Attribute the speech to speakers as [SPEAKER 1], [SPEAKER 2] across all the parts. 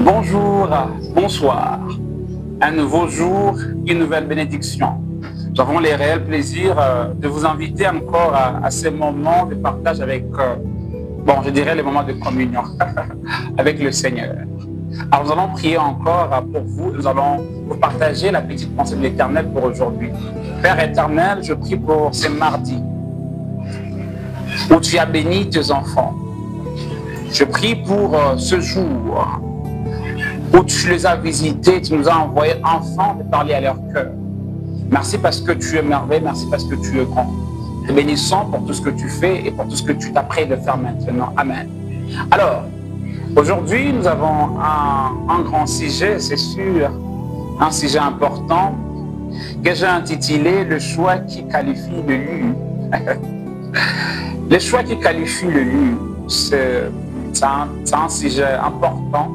[SPEAKER 1] Bonjour, bonsoir. Un nouveau jour, une nouvelle bénédiction. Nous avons les réels plaisirs de vous inviter encore à ces moments de partage avec, je dirais les moments de communion avec le Seigneur. Alors nous allons prier encore pour vous. Nous allons vous partager la petite pensée de l'Éternel pour aujourd'hui. Père éternel, je prie pour ce mardi où tu as béni tes enfants. Je prie pour ce jour où tu les as visités, tu nous as envoyés enfants de parler à leur cœur. Merci parce que tu es merveilleux, merci parce que tu es grand. Te bénissons pour tout ce que tu fais et pour tout ce que tu t'apprêtes de faire maintenant. Amen. Alors, aujourd'hui, nous avons un grand sujet, c'est sûr, un sujet important que j'ai intitulé « Le choix qui qualifie le lieu ». Le choix qui qualifie le lieu, c'est un sujet important.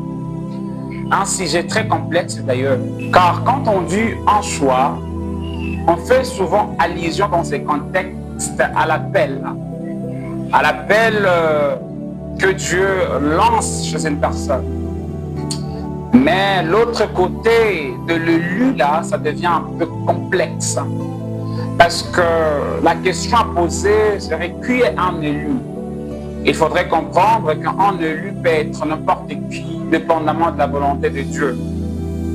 [SPEAKER 1] Un sujet très complexe d'ailleurs, car quand on dit un choix, on fait souvent allusion dans ces contextes à l'appel que Dieu lance chez une personne. Mais l'autre côté de l'élu là, ça devient un peu complexe, parce que la question à poser serait qui est un élu? Il faudrait comprendre qu'un élu peut être n'importe qui, dépendamment de la volonté de Dieu.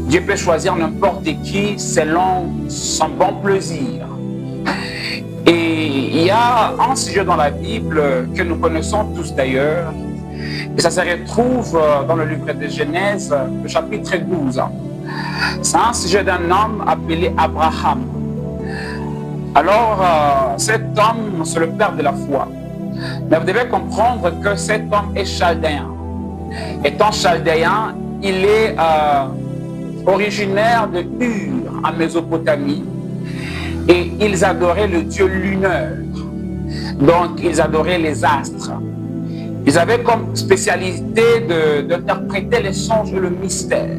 [SPEAKER 1] Dieu peut choisir n'importe qui selon son bon plaisir. Et il y a un sujet dans la Bible que nous connaissons tous d'ailleurs, et ça se retrouve dans le livre de Genèse, le chapitre 12. C'est un sujet d'un homme appelé Abraham. Alors, cet homme, c'est le père de la foi. Mais vous devez comprendre que cet homme est chaldéen. Étant chaldéen, il est originaire de Ur, en Mésopotamie, et ils adoraient le dieu lunaire. Donc, ils adoraient les astres. Ils avaient comme spécialité d'interpréter les songes et le mystère.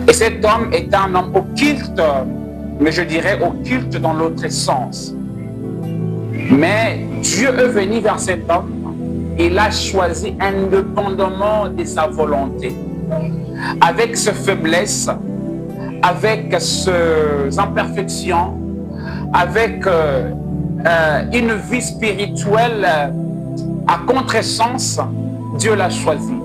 [SPEAKER 1] Et cet homme est un homme occulte, mais je dirais occulte dans l'autre sens. Mais Dieu est venu vers cet homme et l'a choisi indépendamment de sa volonté. Avec ses faiblesses, avec ses imperfections, avec une vie spirituelle à contresens, Dieu l'a choisi.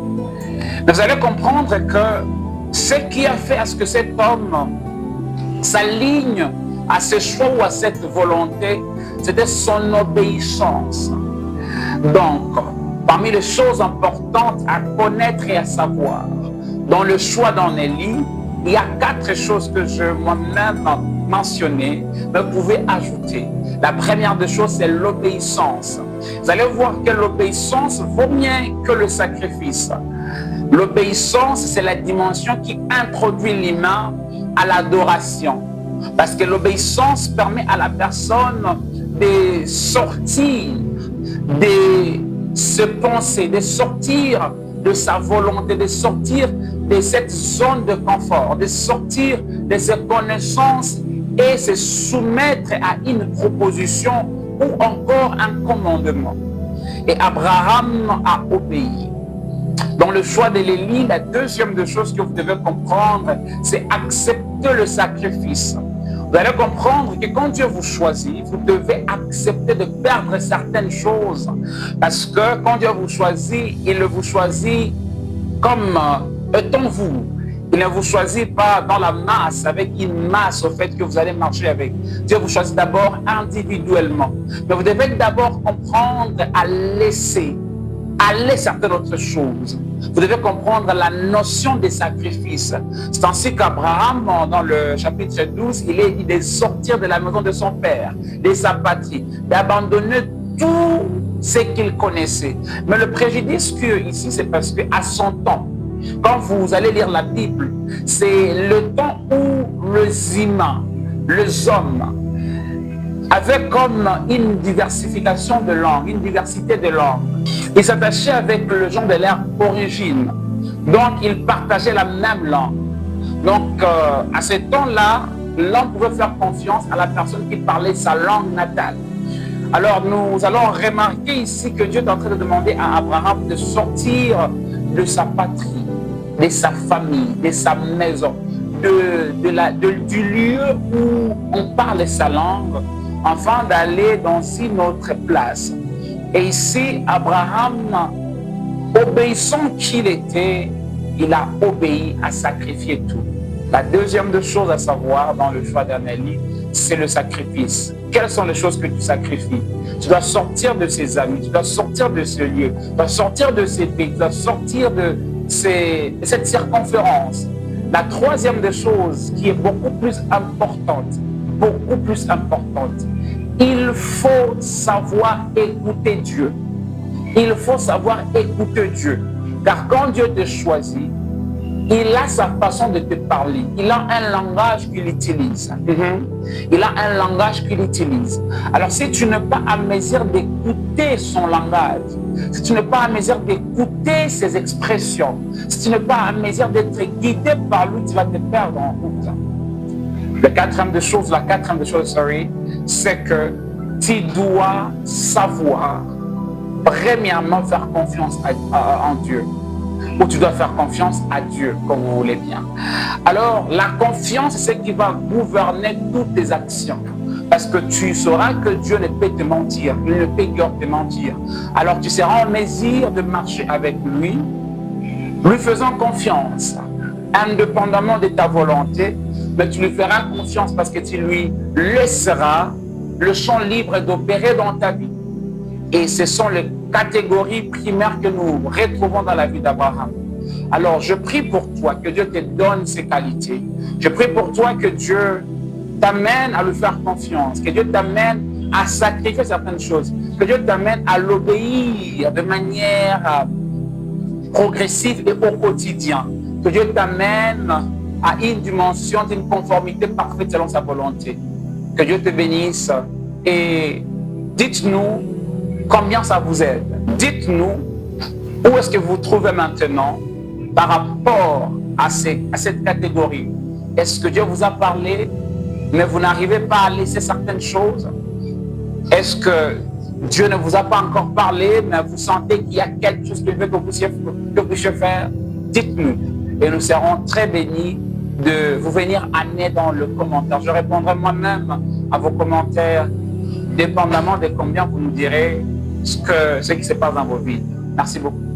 [SPEAKER 1] Vous allez comprendre que ce qui a fait à ce que cet homme s'aligne à ce choix ou à cette volonté, c'était son obéissance. Donc, parmi les choses importantes à connaître et à savoir, dans le choix d'un élu, il y a 4 choses que je moi-même mentionné, mais vous pouvez ajouter. La première des choses, c'est l'obéissance. Vous allez voir que l'obéissance vaut mieux que le sacrifice. L'obéissance, c'est la dimension qui introduit l'humain à l'adoration. Parce que l'obéissance permet à la personne de sortir de ses pensées, de sortir de sa volonté, de sortir de cette zone de confort, de sortir de ses connaissances et se soumettre à une proposition ou encore un commandement. Et Abraham a obéi. Dans le choix de l'Élie, la deuxième des choses que vous devez comprendre, c'est accepter le sacrifice. Vous allez comprendre que quand Dieu vous choisit, vous devez accepter de perdre certaines choses. Parce que quand Dieu vous choisit, il vous choisit comme étant vous. Il ne vous choisit pas dans la masse, avec une masse au fait que vous allez marcher avec. Dieu vous choisit d'abord individuellement. Mais vous devez d'abord comprendre à laisser certaines autres choses. Vous devez comprendre la notion des sacrifices. C'est ainsi qu'Abraham, dans le chapitre 12, il est dit de sortir de la maison de son père, de sa patrie, d'abandonner tout ce qu'il connaissait. Mais le préjudice ici, c'est parce qu'à son temps, quand vous allez lire la Bible, c'est le temps où les humains, les hommes, avaient comme une diversification de langues, une diversité de langues. Ils s'attachaient avec le gens de leur origine. Donc, ils partageaient la même langue. Donc, à ce temps-là, l'homme pouvait faire confiance à la personne qui parlait sa langue natale. Alors, nous allons remarquer ici que Dieu est en train de demander à Abraham de sortir de sa patrie, de sa famille, de sa maison, du lieu où on parle sa langue, afin d'aller dans une autre place. Et ici, Abraham, obéissant qu'il était, il a obéi à sacrifier tout. La deuxième des choses à savoir dans le choix d'Amélie, c'est le sacrifice. Quelles sont les choses que tu sacrifies? Tu dois sortir de ses amis, tu dois sortir de ce lieu, tu dois sortir de ces pays, tu dois sortir de cette circonférence. La troisième des choses qui est beaucoup plus importante, il faut savoir écouter Dieu. Il faut savoir écouter Dieu. Car quand Dieu te choisit, il a sa façon de te parler. Il a un langage qu'il utilise. Il a un langage qu'il utilise. Alors, si tu n'es pas à mesure d'écouter son langage, si tu n'es pas à mesure d'écouter ses expressions, si tu n'es pas à mesure d'être guidé par lui, tu vas te perdre en route. La quatrième des choses, c'est que tu dois savoir, premièrement, faire confiance en Dieu. Ou tu dois faire confiance à Dieu, comme vous voulez bien. Alors, la confiance, c'est ce qui va gouverner toutes tes actions. Parce que tu sauras que Dieu ne peut te mentir, il ne peut que te mentir. Alors, tu seras en mesure de marcher avec lui, lui faisant confiance, indépendamment de ta volonté, mais tu lui feras confiance parce que tu lui laisseras le champ libre d'opérer dans ta vie. Et ce sont les catégories primaires que nous retrouvons dans la vie d'Abraham. Alors, je prie pour toi que Dieu te donne ces qualités. Je prie pour toi que Dieu t'amène à lui faire confiance, que Dieu t'amène à sacrifier certaines choses, que Dieu t'amène à l'obéir de manière progressive et au quotidien, que Dieu t'amène à une dimension d'une conformité parfaite selon sa volonté. Que Dieu te bénisse et dites-nous combien ça vous aide. Dites-nous où est-ce que vous vous trouvez maintenant par rapport à cette catégorie. Est-ce que Dieu vous a parlé, mais vous n'arrivez pas à laisser certaines choses? Est-ce que Dieu ne vous a pas encore parlé, mais vous sentez qu'il y a quelque chose qu'il veut que vous puissiez faire? Dites-nous et nous serons très bénis de vous venir amener dans le commentaire. Je répondrai moi-même à vos commentaires, dépendamment de combien vous nous direz ce qui se passe dans vos vies. Merci beaucoup.